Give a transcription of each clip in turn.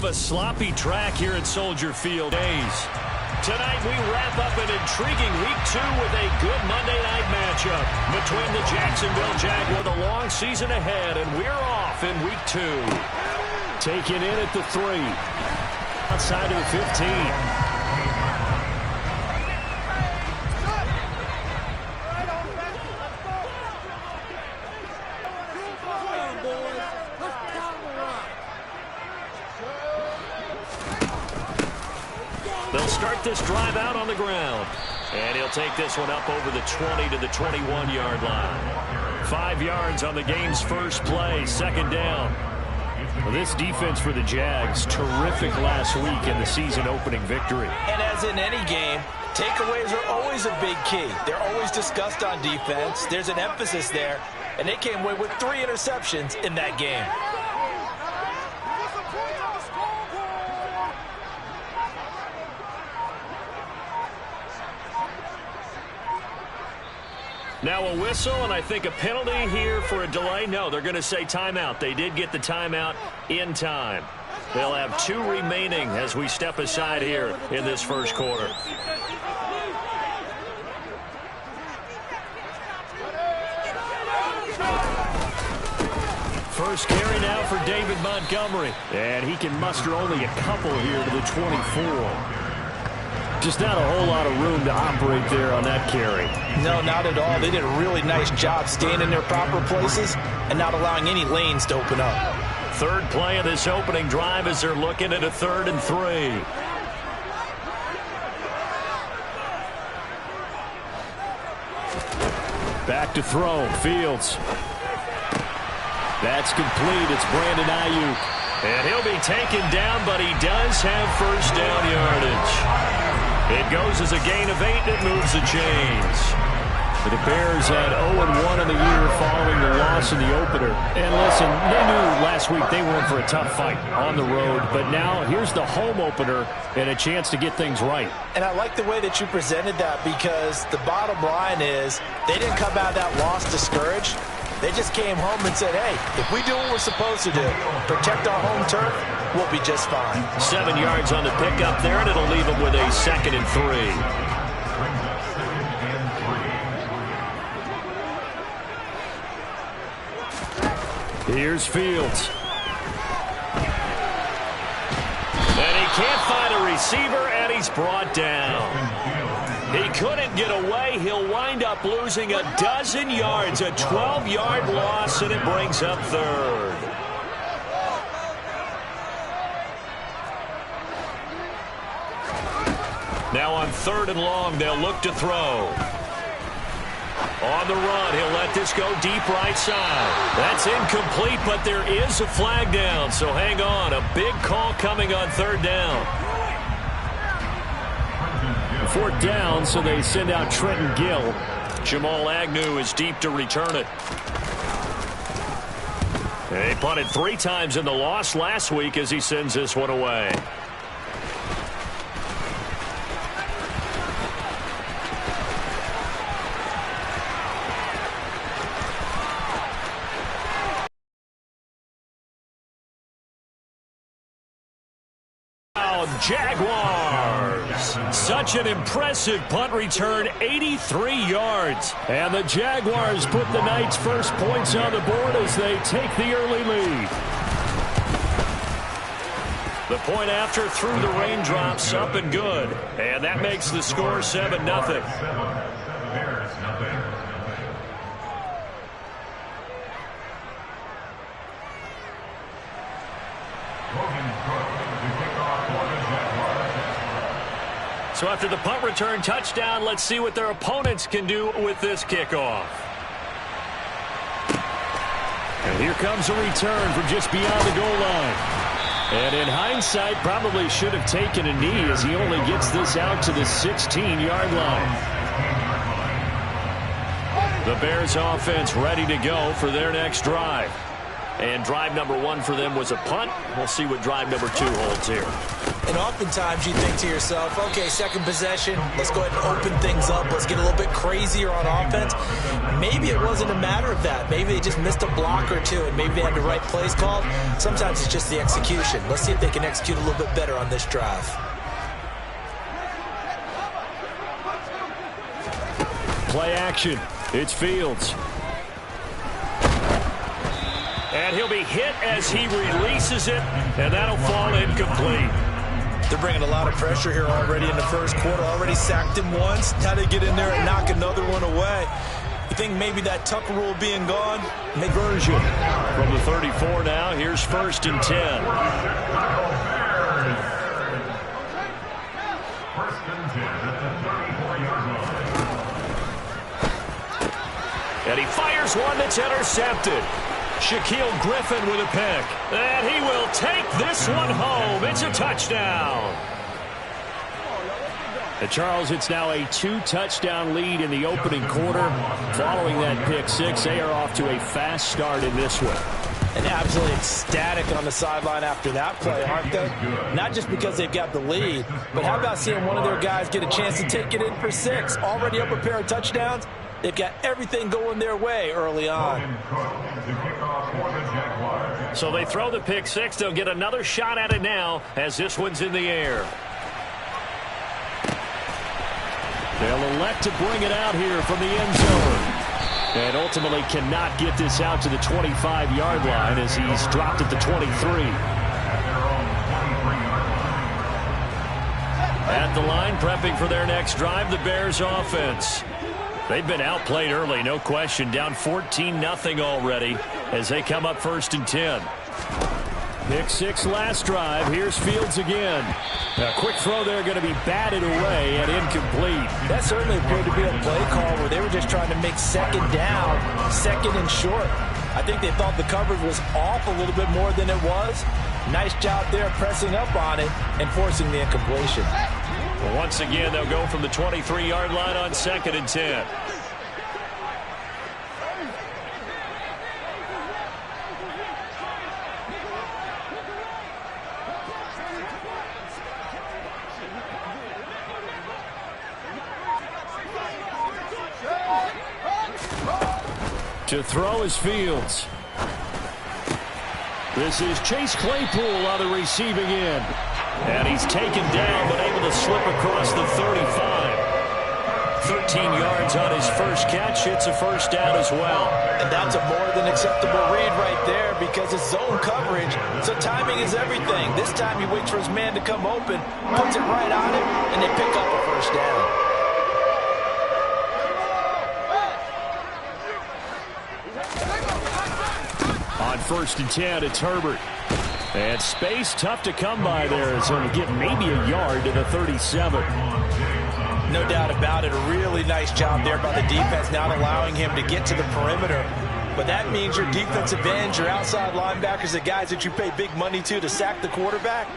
a sloppy track here at Soldier Field. Tonight we wrap up an intriguing Week 2 with a good Monday night matchup between the Jacksonville Jaguars with a long season ahead, and we're off in Week 2. Taken in at the 3. Outside of the 15. They'll start this drive out on the ground. And he'll take this one up over the 20 to the 21-yard line. 5 yards on the game's first play, second down. Well, this defense for the Jags, terrific last week in the season-opening victory. And as in any game, takeaways are always a big key. They're always discussed on defense. There's an emphasis there, and they came away with 3 interceptions in that game. Now a whistle, and I think a penalty here for a delay. No, they're going to say timeout. They did get the timeout in time. They'll have 2 remaining as we step aside here in this first quarter. First carry now for David Montgomery. And he can muster only a couple here to the 24. Just not a whole lot of room to operate there on that carry. No, not at all. They did a really nice job staying in their proper places and not allowing any lanes to open up. Third play of this opening drive as they're looking at a 3rd and 3. Back to throw. Fields. That's complete. It's Brandon Ayuk. And he'll be taken down, but he does have first down yardage. It goes as a gain of 8, and it moves the chains. The Bears had 0-1 in the year following the loss in the opener. And listen, they knew last week they were in for a tough fight on the road. But now here's the home opener and a chance to get things right. And I like the way that you presented that, because the bottom line is they didn't come out of that loss discouraged. They just came home and said, hey, if we do what we're supposed to do, protect our home turf, we'll be just fine. 7 yards on the pickup there, and it'll leave them with a 2nd and 3. Here's Fields. And he can't find a receiver, and he's brought down. He couldn't get away. He'll wind up losing a dozen yards, a 12-yard loss, and it brings up 3rd. Now on 3rd and long, they'll look to throw. On the run, he'll let this go deep right side. That's incomplete, but there is a flag down, so hang on. A big call coming on 3rd down. 4th down, so they send out Trenton Gill. Jamal Agnew is deep to return it. They punted 3 times in the loss last week as he sends this one away. Jaguars. Such an impressive punt return, 83 yards. And the Jaguars put the Knights' first points on the board as they take the early lead. The point after through the raindrops, up and good. And that makes the score 7-0. So after the punt return touchdown, let's see what their opponents can do with this kickoff. And here comes a return from just beyond the goal line. And in hindsight, probably should have taken a knee as he only gets this out to the 16-yard line. The Bears offense ready to go for their next drive. And drive number 1 for them was a punt. We'll see what drive number 2 holds here. And oftentimes you think to yourself, okay, second possession, let's go ahead and open things up. Let's get a little bit crazier on offense. Maybe it wasn't a matter of that. Maybe they just missed a block or two, and maybe they had the right plays called. Sometimes it's just the execution. Let's see if they can execute a little bit better on this drive. Play action. It's Fields. And he'll be hit as he releases it, and that'll fall incomplete. They're bringing a lot of pressure here already in the first quarter. Already sacked him once. Now they get in there and knock another one away. You think maybe that Tucker rule being gone? Version from the 34 now. Here's 1st and 10. And he fires one that's intercepted. Shaquille Griffin with a pick. And he will take this one home. It's a touchdown. And Charles, it's now a 2-touchdown lead in the opening quarter. Following that pick six, they are off to a fast start in this one. And absolutely ecstatic on the sideline after that play, aren't they? Not just because they've got the lead, but how about seeing one of their guys get a chance to take it in for 6? Already up a pair of touchdowns. They've got everything going their way early on. So they throw the pick six. They'll get another shot at it now as this one's in the air. They'll elect to bring it out here from the end zone. And ultimately cannot get this out to the 25-yard line as he's dropped at the 23. At the line, prepping for their next drive, the Bears offense. They've been outplayed early, no question. Down 14-0 already as they come up 1st and 10. Pick six last drive. Here's Fields again. A quick throw there going to be batted away and incomplete. That certainly appeared to be a play call where they were just trying to make second down, second and short. I think they thought the coverage was off a little bit more than it was. Nice job there pressing up on it and forcing the incompletion. Well, once again, they'll go from the 23-yard line on 2nd and 10. To throw is Fields. This is Chase Claypool on the receiving end. And he's taken down, but able to slip across the 35. 13 yards on his first catch. It's a first down as well. And that's a more than acceptable read right there because it's zone coverage, so timing is everything. This time he waits for his man to come open, puts it right on him, and they pick up a first down. On 1st and 10, it's Herbert. And space tough to come by there as he'll get maybe a yard to the 37. No doubt about it. A really nice job there by the defense, not allowing him to get to the perimeter. But that means your defensive ends, your outside linebackers, the guys that you pay big money to sack the quarterback,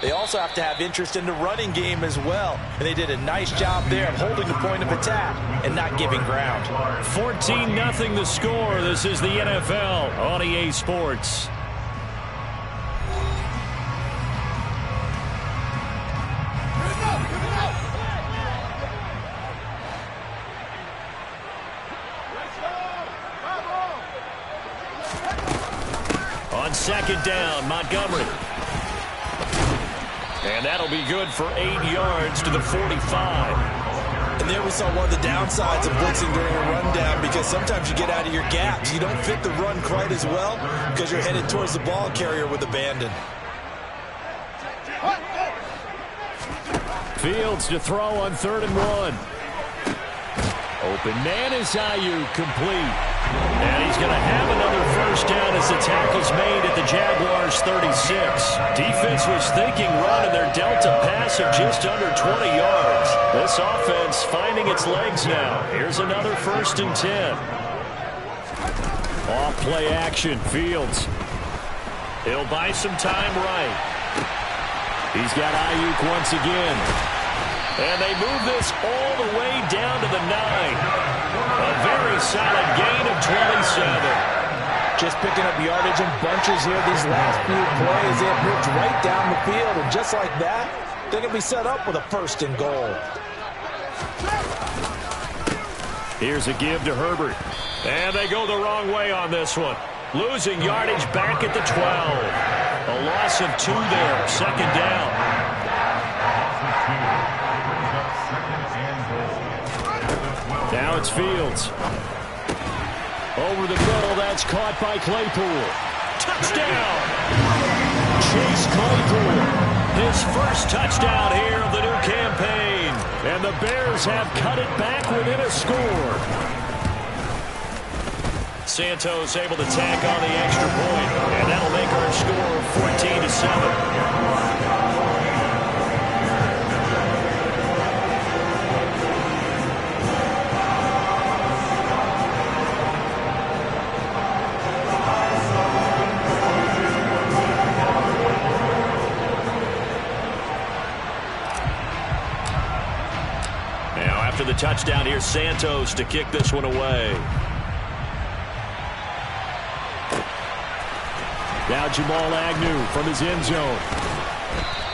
they also have to have interest in the running game as well. And they did a nice job there of holding the point of attack and not giving ground. 14-0 the score. This is the NFL on EA Sports. On 2nd down, Montgomery. And that'll be good for 8 yards to the 45. And there we saw one of the downsides of blitzing during a rundown because sometimes you get out of your gaps. You don't fit the run quite as well because you're headed towards the ball carrier with abandon. Fields to throw on 3rd and 1. Open man is Ayuk, complete. And he's going to have another first down as the tackle's made at the Jaguars' 36. Defense was thinking run, and they're dealt a pass of just under 20 yards. This offense finding its legs now. Here's another 1st and 10. Off play action, Fields. He'll buy some time right. He's got Ayuk once again. And they move this all the way down to the 9. A very solid gain of 27. Just picking up yardage in bunches here these last few plays. They have moved right down the field, and just like that, they're going to be set up with a 1st and goal. Here's a give to Herbert. And they go the wrong way on this one. Losing yardage back at the 12. A loss of 2 there. 2nd down. Now it's Fields. Over the middle, that's caught by Claypool. Touchdown! Chase Claypool. His first touchdown here of the new campaign. And the Bears have cut it back within a score. Santos able to tack on the extra point. And that'll make our score 14-7. The touchdown here, Santos to kick this one away. Now Jamal Agnew from his end zone.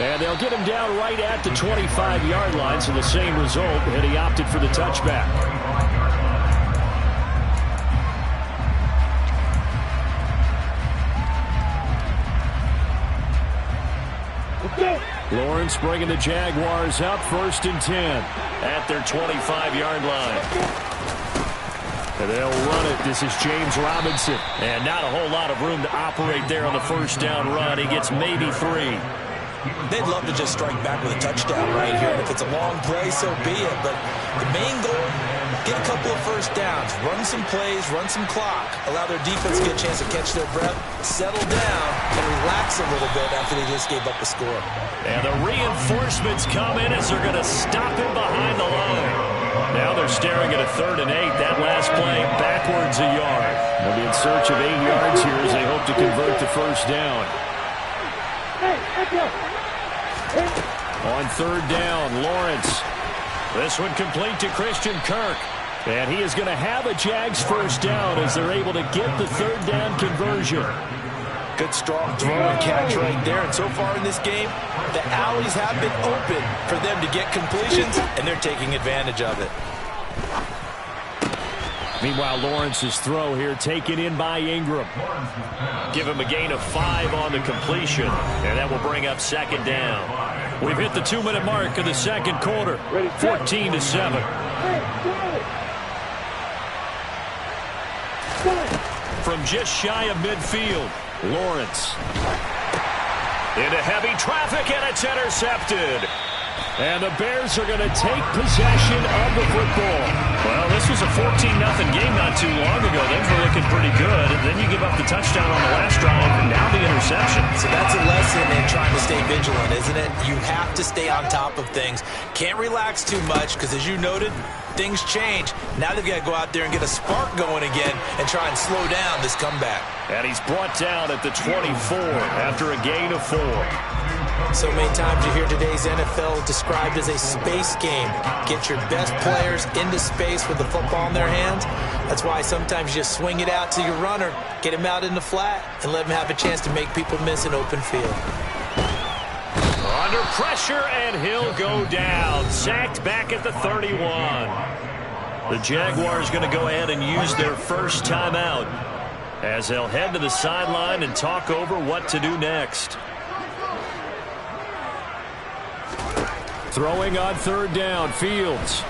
And they'll get him down right at the 25-yard line, so the same result, and he opted for the touchback. Lawrence bringing the Jaguars up 1st and 10 at their 25-yard line. And they'll run it. This is James Robinson. And not a whole lot of room to operate there on the 1st down run. He gets maybe 3. They'd love to just strike back with a touchdown right here. And if it's a long play, so be it. But the main goal, get a couple of 1st downs, run some plays, run some clock, allow their defense to get a chance to catch their breath, settle down, and relax a little bit after they just gave up the score. And the reinforcements come in as they're going to stop him behind the line. Now they're staring at a 3rd and 8. That last play backwards a yard. They'll be in search of 8 yards here as they hope to convert the 1st down. On 3rd down, Lawrence. This one complete to Christian Kirk. And he is going to have a Jags 1st down as they're able to get the 3rd down conversion. Good strong throw and catch right there. And so far in this game, the alleys have been open for them to get completions, and they're taking advantage of it. Meanwhile, Lawrence's throw here taken in by Ingram. Give him a gain of 5 on the completion, and that will bring up 2nd down. We've hit the 2-minute mark of the 2nd quarter, 14-7. From just shy of midfield, Lawrence. Into heavy traffic, and it's intercepted. And the Bears are going to take possession of the football. Well, this was a 14-0 game not too long ago. Things were looking pretty good. And then you give up the touchdown on the last drive, and now the interception. So that's a lesson in trying to stay vigilant, isn't it? You have to stay on top of things. Can't relax too much because, as you noted, things change. Now they've got to go out there and get a spark going again and try and slow down this comeback. And he's brought down at the 24 after a gain of 4. So many times you hear today's NFL described as a space game. Get your best players into space with the football in their hands. That's why sometimes you just swing it out to your runner, get him out in the flat, and let him have a chance to make people miss an open field. Under pressure, and he'll go down. Sacked back at the 31. The Jaguars going to go ahead and use their first timeout as they'll head to the sideline and talk over what to do next. Throwing on 3rd down, Fields.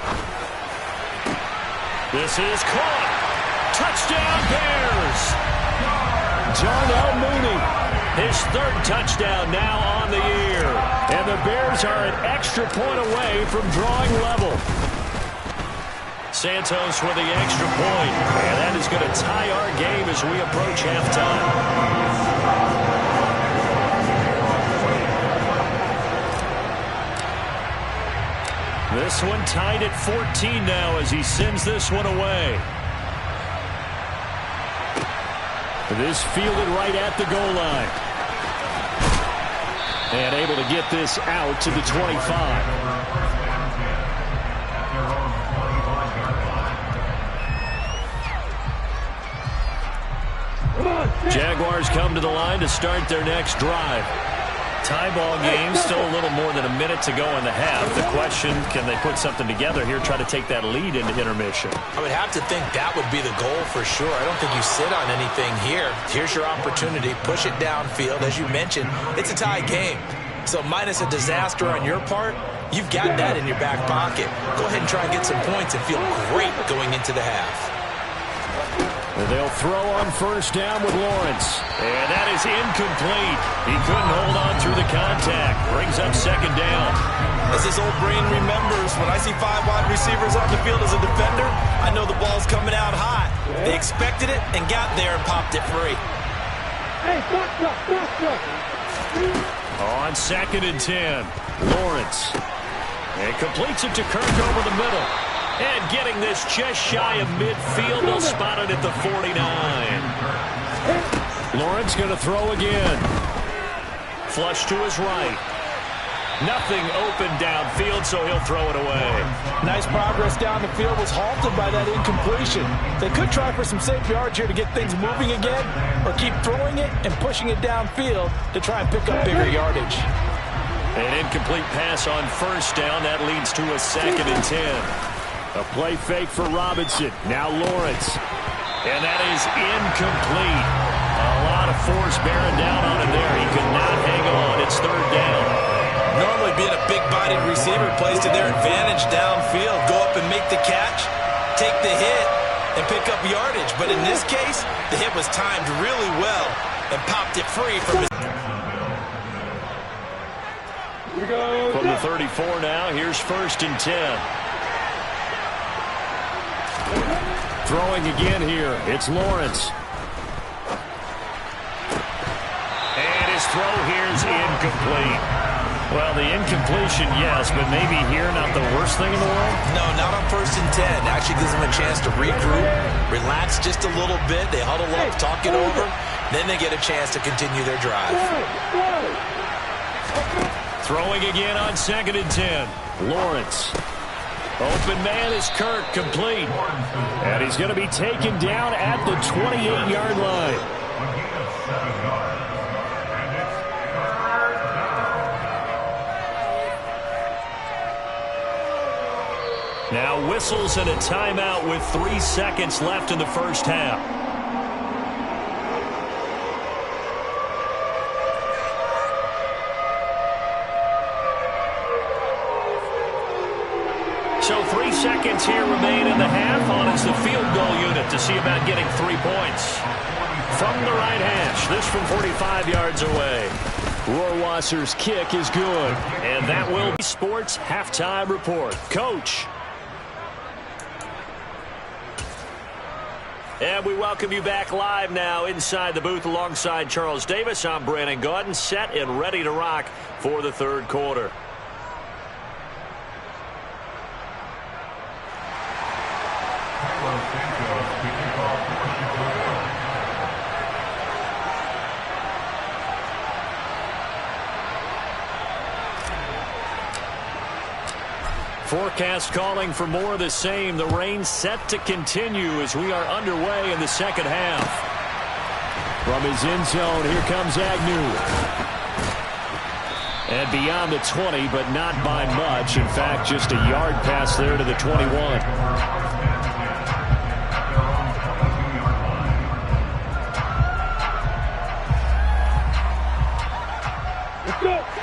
This is caught. Touchdown, Bears. Darnell Mooney, his 3rd touchdown now on the year. And the Bears are an extra point away from drawing level. Santos with the extra point. And that is going to tie our game as we approach halftime. This one tied at 14 now as he sends this one away. This fielded right at the goal line. And able to get this out to the 25. Jaguars come to the line to start their next drive. Tie ball game, still a little more than a minute to go in the half. The question, can they put something together here, try to take that lead into intermission? I would have to think that would be the goal for sure. I don't think you sit on anything here. Here's your opportunity. Push it downfield. As you mentioned, it's a tie game. So minus a disaster on your part, you've got that in your back pocket. Go ahead and try and get some points and feel great going into the half. They'll throw on first down with Lawrence. And that is incomplete. He couldn't hold on through the contact. Brings up second down. As this old brain remembers, when I see 5 wide receivers on the field as a defender, I know the ball's coming out hot. They expected it and got there and popped it free. On 2nd and 10, Lawrence. And completes it to Kirk over the middle. And getting this just shy of midfield, they'll spot it at the 49. Lawrence going to throw again. Flush to his right. Nothing open downfield, so he'll throw it away. Nice progress down the field, was halted by that incompletion. They could try for some safe yards here to get things moving again, or keep throwing it and pushing it downfield to try and pick up bigger yardage. An incomplete pass on first down. That leads to a 2nd and 10. A play fake for Robinson. Now Lawrence. And that is incomplete. A lot of force bearing down on him there. He could not hang on. It's 3rd down. Normally being a big-bodied receiver plays to their advantage downfield. Go up and make the catch, take the hit, and pick up yardage. But in this case, the hit was timed really well and popped it free from his... From the 34 now, here's 1st and 10. Throwing again here, it's Lawrence. And his throw here is incomplete. Well, the incompletion, yes, but maybe here not the worst thing in the world? No, not on 1st and 10. Actually gives them a chance to regroup, relax just a little bit. They huddle up, talk it over. Then they get a chance to continue their drive. Throwing again on 2nd and 10. Lawrence. Open man is Kirk, complete. And he's going to be taken down at the 28-yard line. Now whistles and a timeout with 3 seconds left in the first half. So 3 seconds here remain in the half. On is the field goal unit to see about getting 3 points. From the right hash, this from 45 yards away. Rohrwasser's kick is good. And that will be Sports Halftime Report. Coach. And we welcome you back live now inside the booth alongside Charles Davis. I'm Brandon Gaudin, set and ready to rock for the 3rd quarter. Forecast calling for more of the same. The rain set to continue as we are underway in the second half. From his end zone, here comes Agnew. And beyond the 20, but not by much. In fact, just a yard pass there to the 21.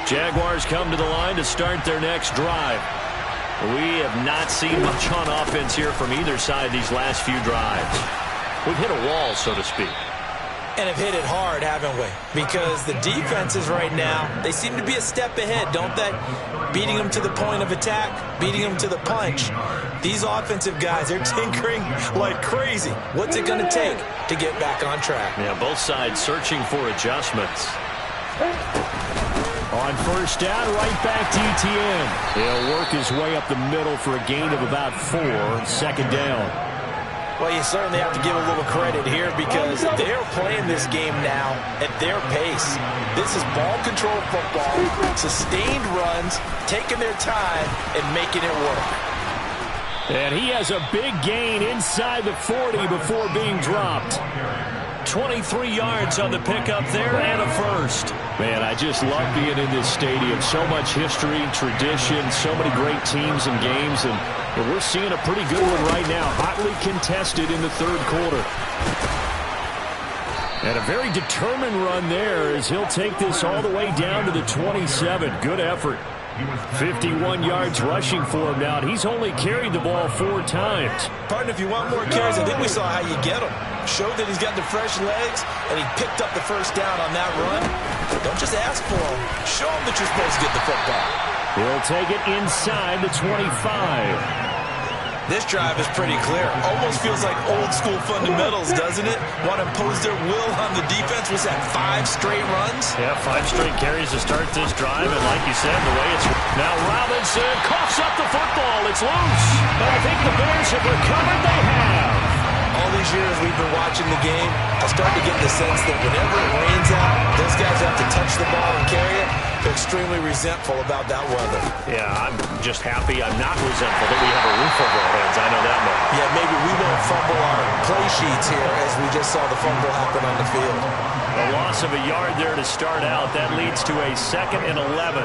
Jaguars come to the line to start their next drive. We have not seen much on offense here from either side these last few drives. We've hit a wall, so to speak. And have hit it hard, haven't we? Because the defenses right now, they seem to be a step ahead, don't they? Beating them to the point of attack, beating them to the punch. These offensive guys, they're tinkering like crazy. What's it going to take to get back on track? Yeah, both sides searching for adjustments. On first down, right back to Etienne. He'll work his way up the middle for a gain of about 4, 2nd down. Well, you certainly have to give a little credit here because they're playing this game now at their pace. This is ball control football, sustained runs, taking their time and making it work. And he has a big gain inside the 40 before being dropped. 23 yards on the pickup there and a first. Man, I just love being in this stadium. So much history, tradition, so many great teams and games, and we're seeing a pretty good one right now. Hotly contested in the third quarter. And a very determined run there as he'll take this all the way down to the 27. Good effort. 51 yards rushing for him now. He's only carried the ball 4 times. Partner, if you want more carries, I think we saw how you get him. Showed that he's got the fresh legs, and he picked up the first down on that run. Don't just ask for him. Show him that you're supposed to get the football. He'll take it inside the 25. This drive is pretty clear. Almost feels like old school fundamentals, doesn't it? Want to impose their will on the defense. Was that 5 straight runs? Yeah, 5 straight carries to start this drive. And like you said, the way it's... Now Robinson coughs up the football. It's loose. But I think the Bears have recovered. They have. All these years we've been watching the game, I start to get the sense that whenever it rains out, those guys have to touch the ball and carry it. They're extremely resentful about that weather. Yeah, I'm just happy I'm not resentful that we have a roof over our heads. I know that much. Yeah, maybe we won't fumble our play sheets here as we just saw the fumble happen on the field. A loss of a yard there to start out. That leads to a 2nd and 11.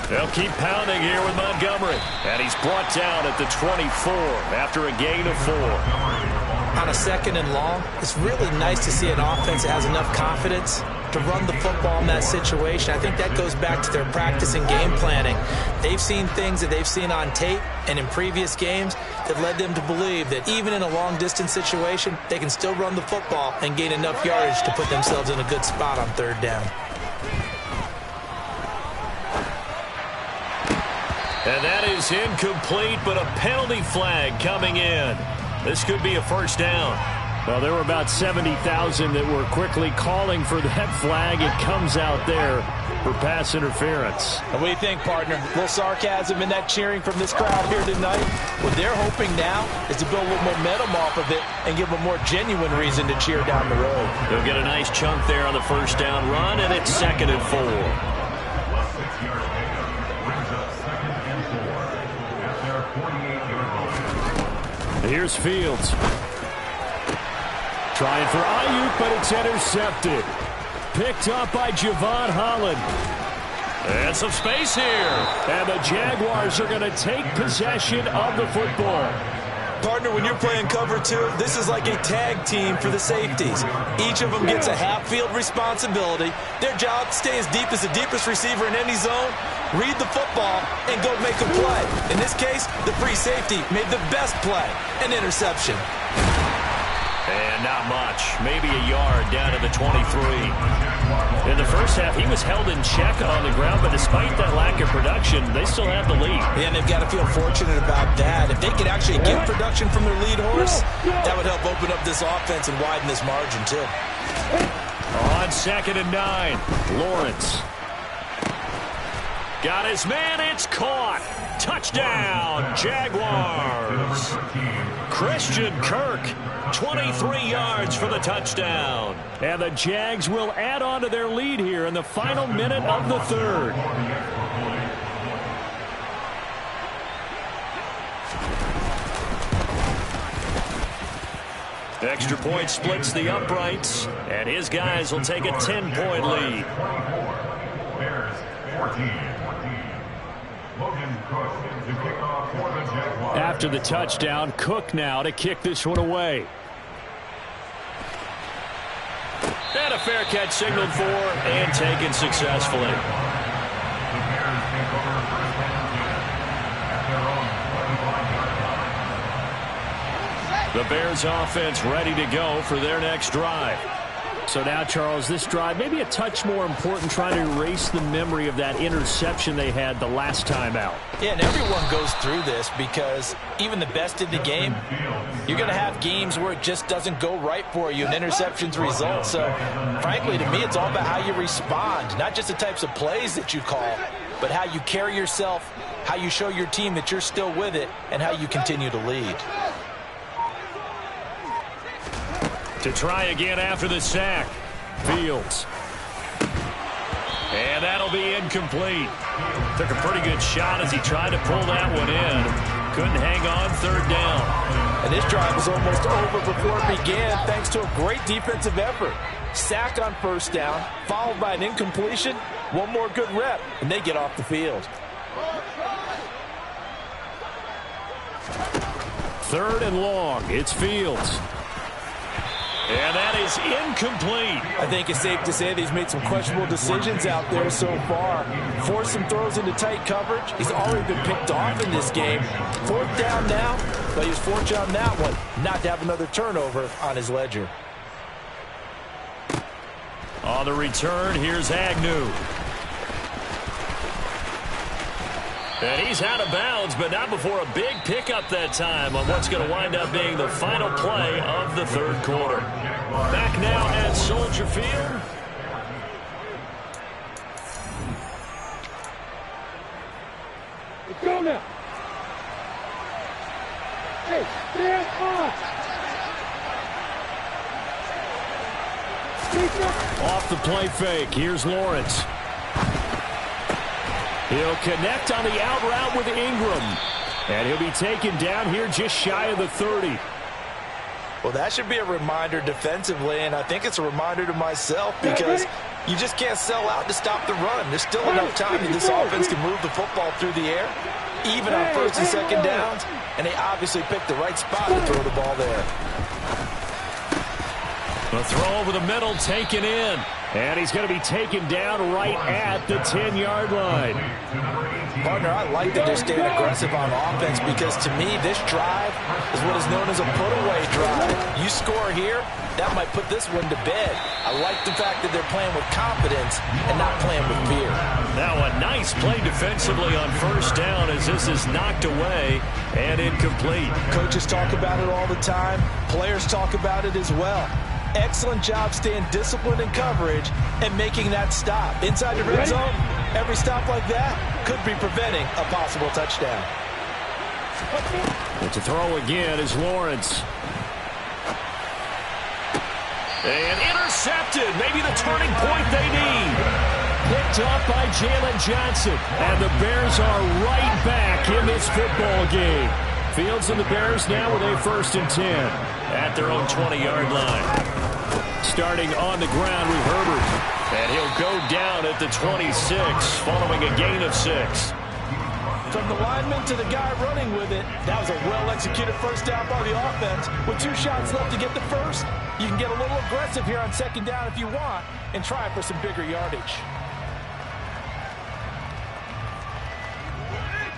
They'll keep pounding here with Montgomery. And he's brought down at the 24 after a gain of 4. On a 2nd and long, it's really nice to see an offense that has enough confidence to run the football in that situation. I think that goes back to their practice and game planning. They've seen things that they've seen on tape and in previous games that led them to believe that even in a long-distance situation, they can still run the football and gain enough yardage to put themselves in a good spot on 3rd down. And that is incomplete, but a penalty flag coming in. This could be a first down. Well, there were about 70,000 that were quickly calling for that flag. It comes out there for pass interference. And what do you think, partner? A little sarcasm in that cheering from this crowd here tonight. What they're hoping now is to build a little momentum off of it and give them a more genuine reason to cheer down the road. They'll get a nice chunk there on the first down run, and it's 2nd and 4. Here's Fields. Trying for Ayuk, but it's intercepted. Picked up by Javon Holland. And some space here. And the Jaguars are going to take possession of the football. Partner, when you're playing cover 2, this is like a tag team for the safeties. Each of them gets a half-field responsibility. Their job, stay as deep as the deepest receiver in any zone, read the football, and go make a play. In this case, the free safety made the best play, an interception. And not much. Maybe a yard down to the 23. In the first half, he was held in check on the ground, but despite that lack of production, they still have the lead. Yeah, and they've got to feel fortunate about that. If they could actually get production from their lead horse, that would help open up this offense and widen this margin, too. On 2nd and 9, Lawrence. Got his man, it's caught. Touchdown, Jaguars. Christian Kirk, 23 yards for the touchdown. And the Jags will add on to their lead here in the final minute of the 3rd. Extra point splits the uprights, and his guys will take a 10-point lead. Bears 14. After the touchdown, Cook now to kick this one away. And a fair catch signaled for and taken successfully. The Bears offense ready to go for their next drive. So now, Charles, this drive maybe a touch more important, trying to erase the memory of that interception they had the last time out. Yeah, and everyone goes through this because even the best in the game, you're going to have games where it just doesn't go right for you and interceptions result. So, frankly, to me, it's all about how you respond, not just the types of plays that you call, but how you carry yourself, how you show your team that you're still with it, and how you continue to lead. To try again after the sack. Fields. And that'll be incomplete. Took a pretty good shot as he tried to pull that one in. Couldn't hang on, third down. And this drive was almost over before it began thanks to a great defensive effort. Sack on first down, followed by an incompletion. One more good rep, and they get off the field. Third and long. It's Fields. And that is incomplete. I think it's safe to say that he's made some questionable decisions out there so far. Forced some throws into tight coverage. He's already been picked off in this game. Fourth down now, but he was fortunate on that one not to have another turnover on his ledger. On the return, here's Agnew. And he's out of bounds, but not before a big pickup that time on what's going to wind up being the final play of the third quarter. Back now at Soldier Field. Let's go now. Hey, stand on. Off the play fake. Here's Lawrence. He'll connect on the out route with Ingram. And he'll be taken down here just shy of the 30. Well, that should be a reminder defensively, and I think it's a reminder to myself because you just can't sell out to stop the run. There's still enough time that this offense can move the football through the air, even on first and second downs, and they obviously picked the right spot to throw the ball there. The throw over the middle taken in. And he's going to be taken down right at the 10-yard line. Partner, I like that they're staying aggressive on offense because to me this drive is what is known as a put-away drive. You score here, that might put this one to bed. I like the fact that they're playing with confidence and not playing with fear. Now a nice play defensively on first down as this is knocked away and incomplete. Coaches talk about it all the time. Players talk about it as well. Excellent job staying disciplined in coverage and making that stop. Inside the red zone, every stop like that could be preventing a possible touchdown. And to throw again is Lawrence. And intercepted. Maybe the turning point they need. Picked up by Jalen Johnson. And the Bears are right back in this football game. Fields and the Bears now with a 1st and 10 at their own 20-yard line. Starting on the ground with Herbert. And he'll go down at the 26 following a gain of 6. From the lineman to the guy running with it, that was a well-executed first down by the offense. With 2 shots left to get the first, you can get a little aggressive here on second down if you want and try for some bigger yardage.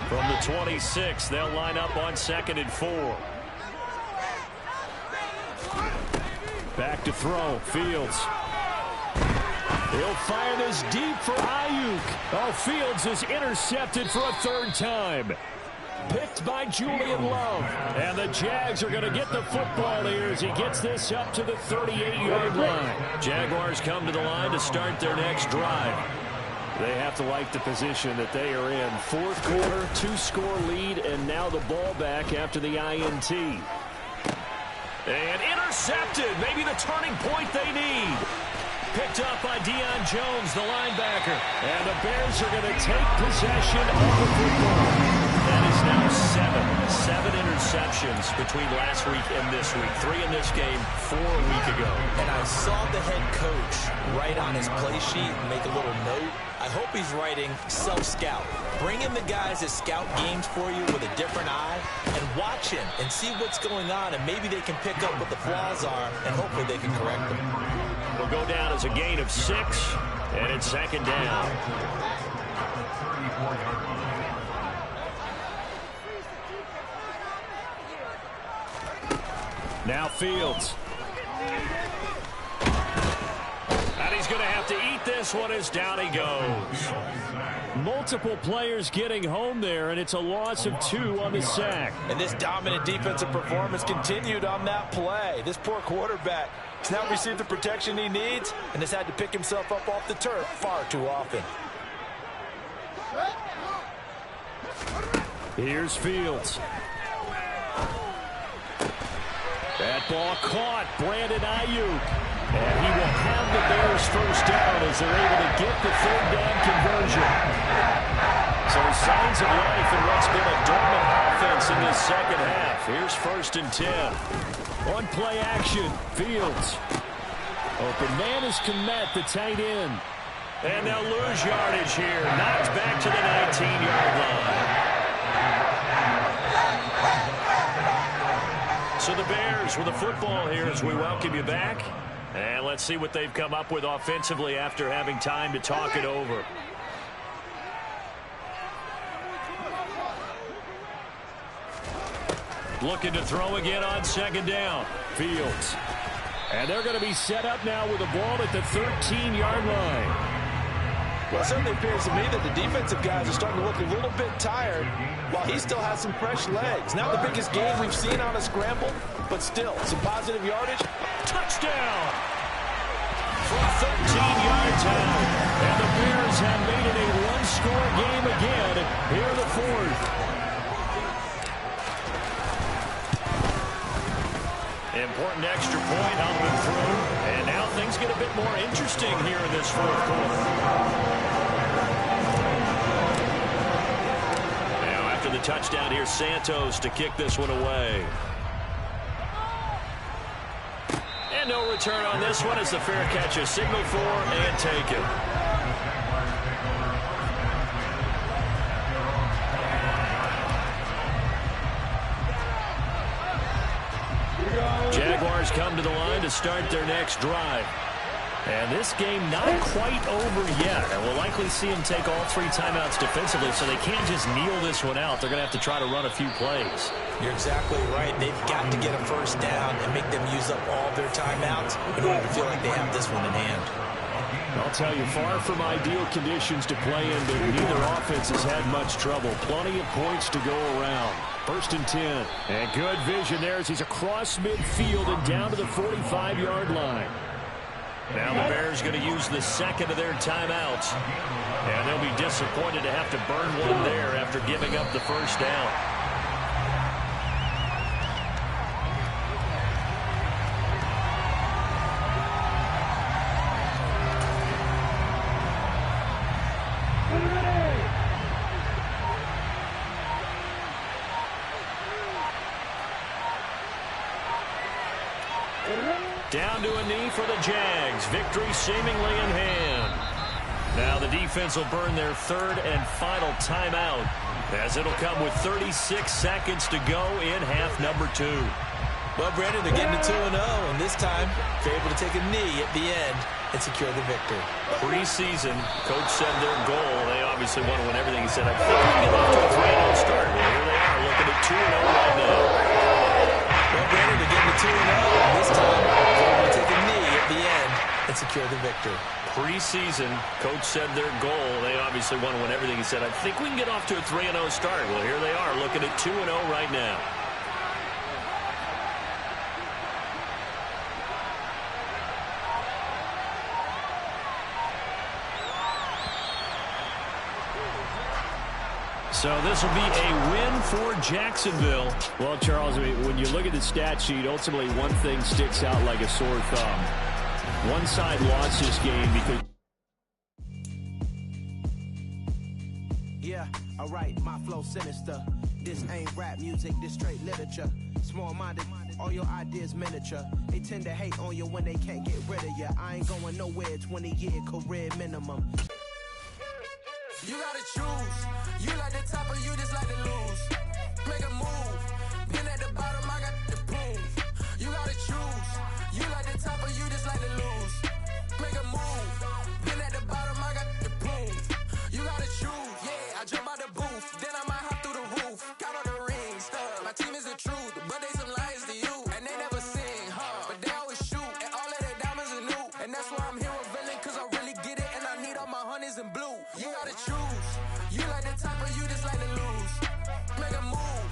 From the 26, they'll line up on 2nd and 4. Back to throw. Fields. He'll fire this deep for Ayuk. Oh, Fields is intercepted for a 3rd time. Picked by Julian Love. And the Jags are going to get the football here as he gets this up to the 38-yard line. Jaguars come to the line to start their next drive. They have to like the position that they are in. 4th quarter, 2-score lead, and now the ball back after the INT. And intercepted. Maybe the turning point they need. Picked up by Deion Jones, the linebacker. And the Bears are going to take possession of the football. That is now 7 interceptions between last week and this week. 3 in this game, 4 a week ago. And I saw the head coach write on his play sheet and make a little note. I hope he's writing self-scout. Bring in the guys that scout games for you with a different eye and watch him and see what's going on, and maybe they can pick up what the flaws are, and hopefully they can correct them. Will go down as a gain of 6, and it's 2nd down. Now Fields. And he's going to have to eat this one as down he goes. Multiple players getting home there, and it's a loss of 2 on the sack. And this dominant defensive performance continued on that play. This poor quarterback has now received the protection he needs and has had to pick himself up off the turf far too often. Here's Fields. That ball caught. Brandon Ayuk. And he will have the Bears first down as they're able to get the third down conversion. So signs of life in what's been a dormant offense in this second half. Here's 1st and 10. On play action, Fields. Open man is Kmet, the tight end. And they'll lose yardage here. Knocked back to the 19-yard line. So the Bears with the football here as we welcome you back. And let's see what they've come up with offensively after having time to talk it over. Looking to throw again on 2nd down. Fields. And they're going to be set up now with the ball at the 13-yard line. Well, it certainly appears to me that the defensive guys are starting to look a little bit tired while he still has some fresh legs. Not the biggest game we've seen on a scramble, but still, some positive yardage. Touchdown! From 13 yards out. And the Bears have made it a one-score game again here in the 4th. Important extra point up and through. And now things get a bit more interesting here in this 4th quarter. Now after the touchdown, here's Santos to kick this one away. And no return on this one as the fair catch is signaled for and taken. Jaguars come to the line to start their next drive. And this game not quite over yet. And we'll likely see them take all 3 timeouts defensively, so they can't just kneel this one out. They're going to have to try to run a few plays. You're exactly right. They've got to get a first down and make them use up all their timeouts in order to feel like they have this one in hand. I'll tell you, far from ideal conditions to play in, but neither offense has had much trouble. Plenty of points to go around. 1st and 10. And good vision there as he's across midfield and down to the 45-yard line. Now the Bears going to use the 2nd of their timeouts. And they'll be disappointed to have to burn one there after giving up the first down. Down to a knee for the Jags. Victory seemingly in hand. Now the defense will burn their 3rd and final timeout as it'll come with 36 seconds to go in half number 2. Well, Brandon, they're getting to 2-0, and this time they're able to take a knee at the end and secure the victory. Preseason, coach said their goal, they obviously want to win everything. He said, I think we can get off to a 3-0 start. Well, here they are looking at 2-0 right now. Well, Brandon, they're getting to 2-0, and this time they're able to take a knee at the end and secure the victory. Preseason, coach said their goal, they obviously want to win everything. He said, I think we can get off to a 3-0 start. Well, here they are looking at 2-0 right now. So this will be a win for Jacksonville. Well, Charles, when you look at the stat sheet, ultimately one thing sticks out like a sore thumb. One side lost this game because... Yeah, alright, my flow sinister. This ain't rap music, this straight literature. Small-minded, all your ideas miniature. They tend to hate on you when they can't get rid of you. I ain't going nowhere, 20-year career minimum. You gotta choose. You like the top or you just like to lose. Make a move. Pin at the bottom, I got the proof. You gotta choose. You like the top or you just like to lose. Make a move. Pin at the bottom, I got the proof. You gotta choose. Yeah, I jump out the booth. Then I might hop through the roof. Count on the rings. My team is the truth, but they some liars to you. And they never sing, but they always shoot. And all of their diamonds are new. And that's why I'm here with villain, cause I really get it. And I need all my honeys in blue. You gotta choose. You like the top or you just like to lose. Make a move.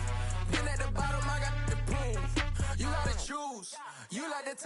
Pin at the bottom, I got the proof. You gotta choose. You like the top.